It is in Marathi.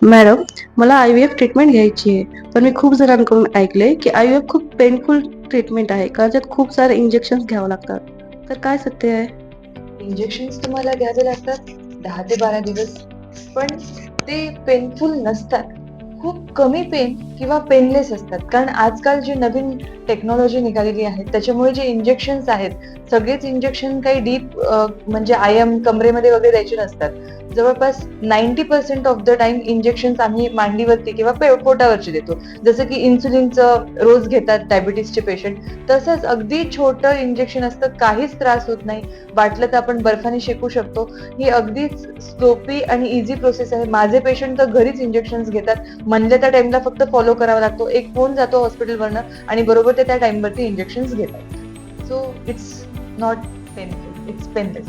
मॅडम, मला IVF ट्रीटमेंट घ्यायची आहे. पण मी खूप जणांकडून ऐकलंय की IVF खूप पेनफुल ट्रीटमेंट आहे, कारण त्यात खूप सारे इंजेक्शन्स घ्यावं लागतात. तर काय सत्य आहे? इंजेक्शन्स तुम्हाला घ्यावे लागतात 10 ते 12 दिवस, पण ते पेनफुल नसतात. खूप कमी पेन किंवा पेनलेस असतात. कारण आजकाल जी नवीन टेक्नॉलॉजी निघालेली आहे त्याच्यामुळे जे इंजेक्शन्स आहेत, सगळेच इंजेक्शन काही डीप म्हणजे आयम कमरेमध्ये वगैरे द्यायचे नसतात. जवळपास 90% ऑफ द टाइम इंजेक्शन्स आम्ही मांडीवरती किंवा पोटावरची देतो. जसं की इन्सुलिनचं रोज घेतात डायबिटीसचे पेशंट, तसंच अगदी छोटं इंजेक्शन असतं, काहीच त्रास होत नाही. वाटलं तर आपण बर्फाने शेकू शकतो. ही अगदीच सोपी आणि इझी प्रोसेस आहे. माझे पेशंट तर घरीच इंजेक्शन्स घेतात. म्हणल्या त्या टाइमला फक्त फॉलो करावा लागतो. एक फोन जातो हॉस्पिटलवरनं आणि बरोबर ते त्या टाइमवरती इंजेक्शन्स घेतात. So it's not painful, it's painless.